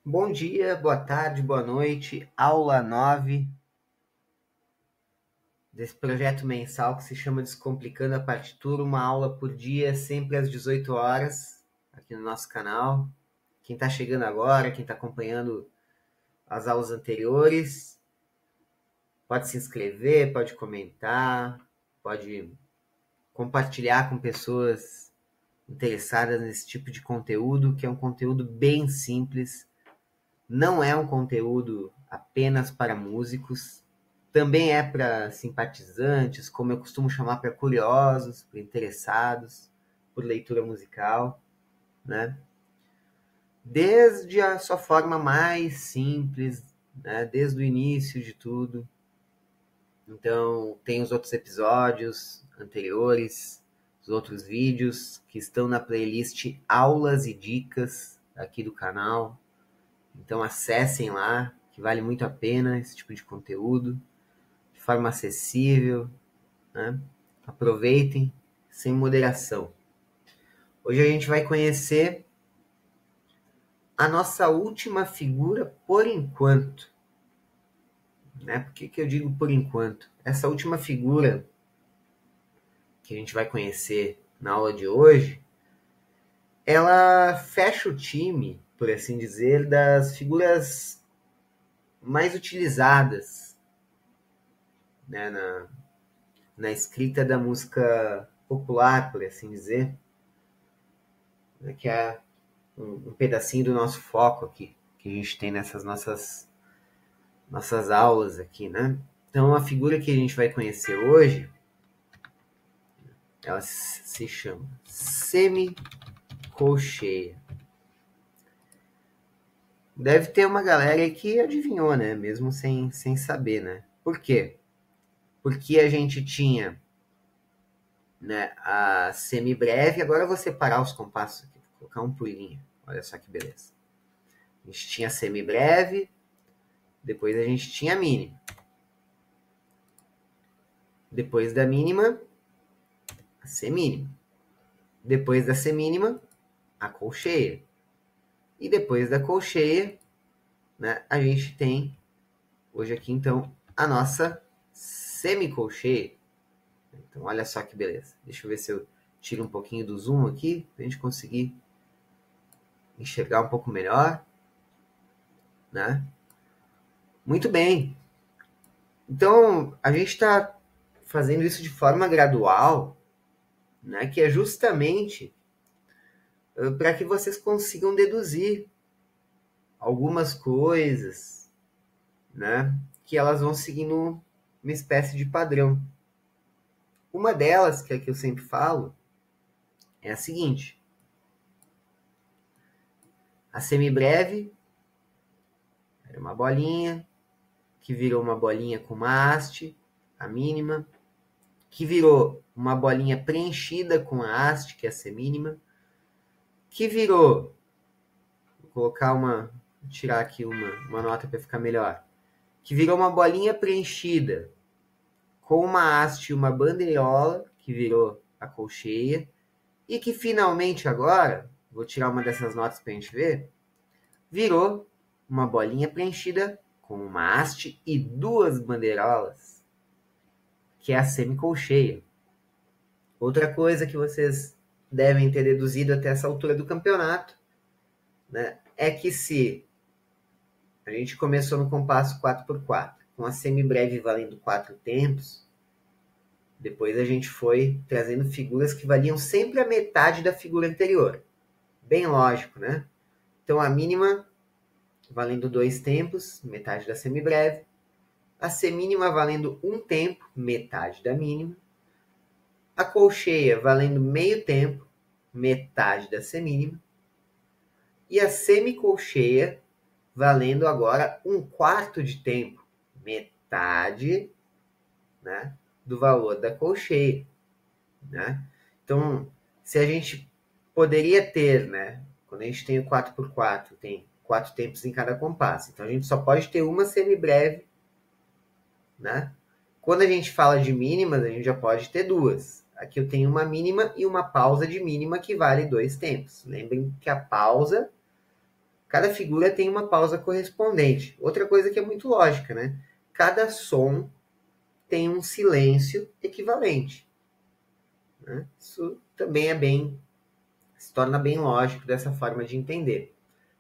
Bom dia, boa tarde, boa noite. Aula 9 desse projeto mensal que se chama Descomplicando a Partitura, uma aula por dia, sempre às 18 horas, aqui no nosso canal. Quem está chegando agora, quem está acompanhando as aulas anteriores, pode se inscrever, pode comentar, pode compartilhar com pessoas interessadas nesse tipo de conteúdo, que é um conteúdo bem simples. Não é um conteúdo apenas para músicos, também é para simpatizantes, como eu costumo chamar, para curiosos, para interessados por leitura musical, né? Desde a sua forma mais simples, né? Desde o início de tudo. Então, tem os outros episódios anteriores, os outros vídeos que estão na playlist Aulas e Dicas aqui do canal. Então acessem lá, que vale muito a pena esse tipo de conteúdo, de forma acessível, né? Aproveitem sem moderação. Hoje a gente vai conhecer a nossa última figura por enquanto. Né? Por que eu digo por enquanto? Essa última figura que a gente vai conhecer na aula de hoje, ela fecha o time, por assim dizer, das figuras mais utilizadas, né, na escrita da música popular, por assim dizer, né, que é um pedacinho do nosso foco aqui, que a gente tem nessas nossas aulas aqui, né? Então, a figura que a gente vai conhecer hoje, ela se chama semicolcheia. Deve ter uma galera aí que adivinhou, né? Mesmo sem saber, né? Por quê? Porque a gente tinha, né, a semibreve. Agora eu vou separar os compassos aqui, vou colocar um por linha. Olha só que beleza. A gente tinha a semibreve, depois a gente tinha a mínima. Depois da mínima, a semínima. Depois da semínima, a colcheia. E depois da colcheia, né, a gente tem, hoje aqui então, a nossa semicolcheia. Então, olha só que beleza. Deixa eu ver se eu tiro um pouquinho do zoom aqui, para a gente conseguir enxergar um pouco melhor, né? Muito bem. Então, a gente está fazendo isso de forma gradual, né? Que é justamente para que vocês consigam deduzir algumas coisas, né? Que elas vão seguindo uma espécie de padrão. Uma delas, que é a que eu sempre falo, é a seguinte: a semibreve era uma bolinha, que virou uma bolinha com uma haste, a mínima, que virou uma bolinha preenchida com a haste, que é a semínima, que virou, vou colocar tirar aqui uma nota para ficar melhor, que virou uma bolinha preenchida com uma haste e uma bandeirola, que virou a colcheia, e que finalmente agora, vou tirar uma dessas notas para a gente ver, virou uma bolinha preenchida com uma haste e duas bandeirolas, que é a semicolcheia. Outra coisa que vocês devem ter deduzido até essa altura do campeonato, né, é que se a gente começou no compasso 4x4, com a semibreve valendo 4 tempos, depois a gente foi trazendo figuras que valiam sempre a metade da figura anterior. Bem lógico, né? Então a mínima valendo 2 tempos, metade da semibreve. A semínima valendo 1 tempo, metade da mínima. A colcheia valendo meio tempo, metade da semínima. E a semicolcheia valendo agora 1/4 de tempo, metade, né, do valor da colcheia, né? Então, se a gente poderia ter, né, quando a gente tem o 4x4, tem 4 tempos em cada compasso. Então, a gente só pode ter uma semibreve, né? Quando a gente fala de mínimas, a gente já pode ter duas. Aqui eu tenho uma mínima e uma pausa de mínima que vale 2 tempos. Lembrem que a pausa Cada figura tem uma pausa correspondente. Outra coisa que é muito lógica, né? Cada som tem um silêncio equivalente. Né? Isso também se torna bem lógico dessa forma de entender.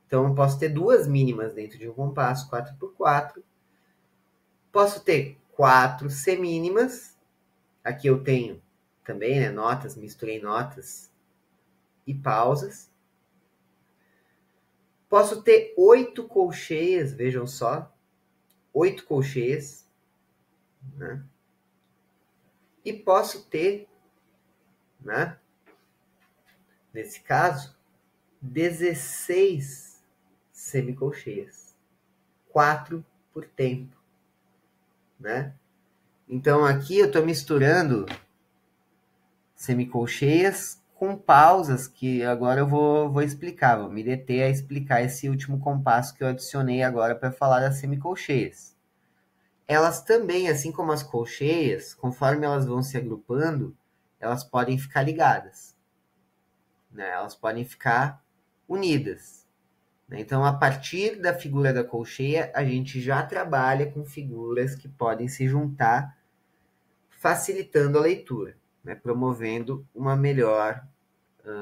Então, eu posso ter duas mínimas dentro de um compasso 4x4. Posso ter 4 semínimas. Aqui eu tenho também, né, notas, misturei notas e pausas. Posso ter 8 colcheias, vejam só. 8 colcheias. Né? E posso ter, né, nesse caso, 16 semicolcheias. 4 por tempo. Né? Então aqui eu estou misturando semicolcheias com pausas que agora eu vou explicar. Vou me deter a explicar esse último compasso que eu adicionei agora para falar das semicolcheias. Elas também, assim como as colcheias, conforme elas vão se agrupando, elas podem ficar ligadas. Né? Elas podem ficar unidas. Né? Então, a partir da figura da colcheia, a gente já trabalha com figuras que podem se juntar, facilitando a leitura, né? Promovendo uma melhor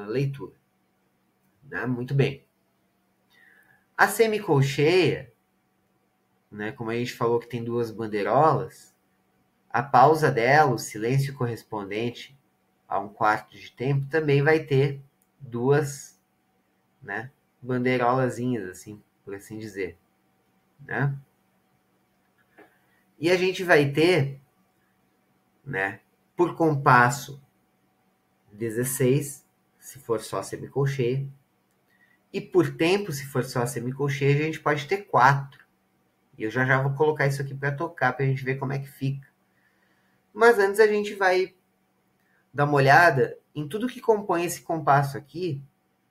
leitura. Né? Muito bem. A semicolcheia, né, como a gente falou que tem duas bandeirolas, a pausa dela, o silêncio correspondente a 1/4 de tempo, também vai ter duas, né, bandeirolazinhas, assim, por assim dizer. Né? E a gente vai ter, né, por compasso 16, se for só semicolcheia, e por tempo, se for só semicolcheia, a gente pode ter 4. E eu já vou colocar isso aqui para tocar, para a gente ver como é que fica. Mas antes a gente vai dar uma olhada em tudo que compõe esse compasso aqui,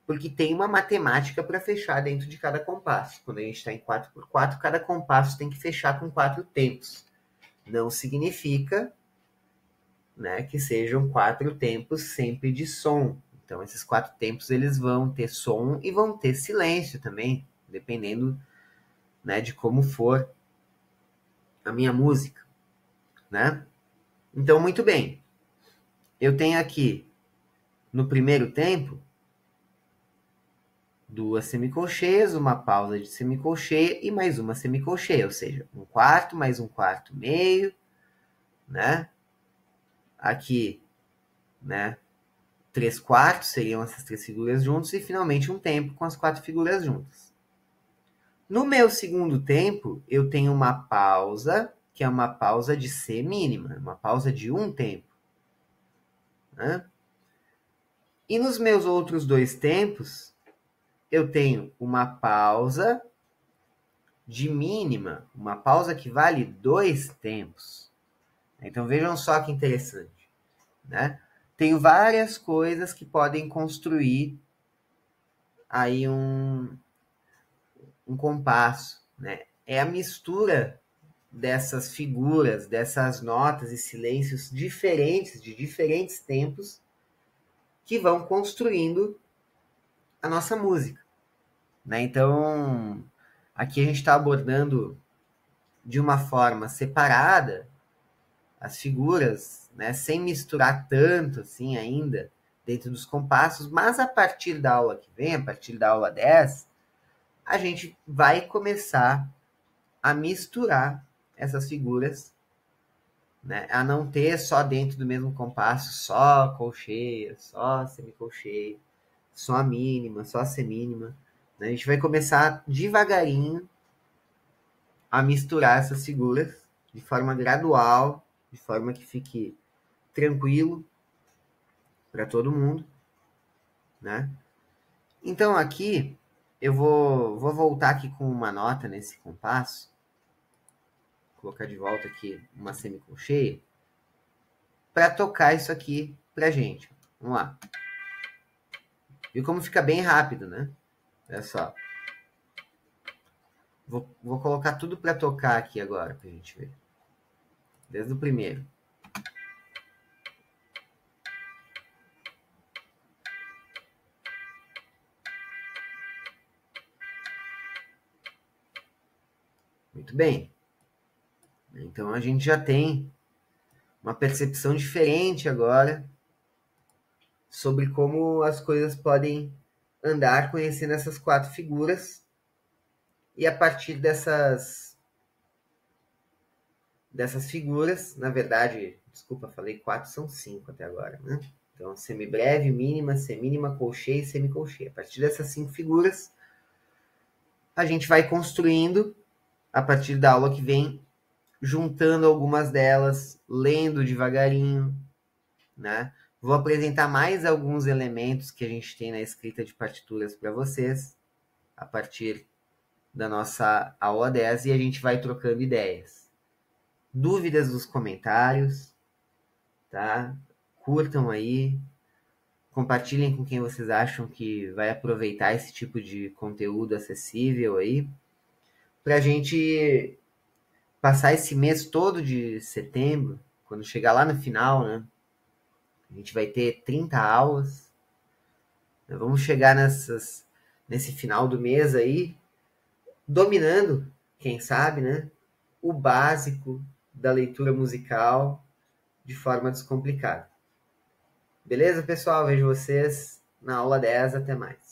porque tem uma matemática para fechar dentro de cada compasso. Quando a gente está em 4x4, cada compasso tem que fechar com 4 tempos. Não significa, né, que sejam 4 tempos sempre de som. Então, esses 4 tempos eles vão ter som e vão ter silêncio também, dependendo, né, de como for a minha música. Né? Então, muito bem. Eu tenho aqui, no primeiro tempo, 2 semicolcheias, uma pausa de semicolcheia e mais uma semicolcheia, ou seja, 1/4 mais 1/4 meio, né? Aqui, né, 3/4 seriam essas 3 figuras juntas e finalmente um tempo com as 4 figuras juntas. No meu segundo tempo, eu tenho uma pausa, que é uma pausa de C mínima, uma pausa de um tempo. Né? E nos meus outros 2 tempos, eu tenho uma pausa de mínima, uma pausa que vale 2 tempos. Então vejam só que interessante. Né? Tenho várias coisas que podem construir aí um compasso. Né? É a mistura dessas figuras, dessas notas e silêncios diferentes, de diferentes tempos, que vão construindo a nossa música. Né? Então, aqui a gente está abordando de uma forma separada as figuras, né? Sem misturar tanto assim ainda dentro dos compassos, mas a partir da aula que vem, a partir da aula 10, a gente vai começar a misturar essas figuras, né? A não ter só dentro do mesmo compasso só colcheia, só semicolcheia, só a mínima, só a semínima. Né? A gente vai começar devagarinho a misturar essas figuras de forma gradual, de forma que fique tranquilo para todo mundo. Né? Então aqui eu vou voltar aqui com uma nota nesse compasso, colocar de volta aqui uma semicolcheia, para tocar isso aqui pra gente. Vamos lá. Viu como fica bem rápido, né? Olha só. Vou colocar tudo para tocar aqui agora, pra gente ver. Desde o primeiro. Muito bem. Então a gente já tem uma percepção diferente agora sobre como as coisas podem andar conhecendo essas 4 figuras. E a partir dessas figuras, na verdade, desculpa, falei 4, são 5 até agora, né? Então, semibreve, mínima, semínima, colcheia e semicolcheia. A partir dessas 5 figuras, a gente vai construindo, a partir da aula que vem, juntando algumas delas, lendo devagarinho, né? Vou apresentar mais alguns elementos que a gente tem na escrita de partituras para vocês, a partir da nossa aula 10, e a gente vai trocando ideias. Dúvidas nos comentários, tá? Curtam aí, compartilhem com quem vocês acham que vai aproveitar esse tipo de conteúdo acessível aí, para a gente passar esse mês todo de setembro, quando chegar lá no final, né? A gente vai ter 30 aulas. Vamos chegar nesse final do mês aí, dominando, quem sabe, né? O básico da leitura musical de forma descomplicada. Beleza, pessoal? Vejo vocês na aula 10. Até mais.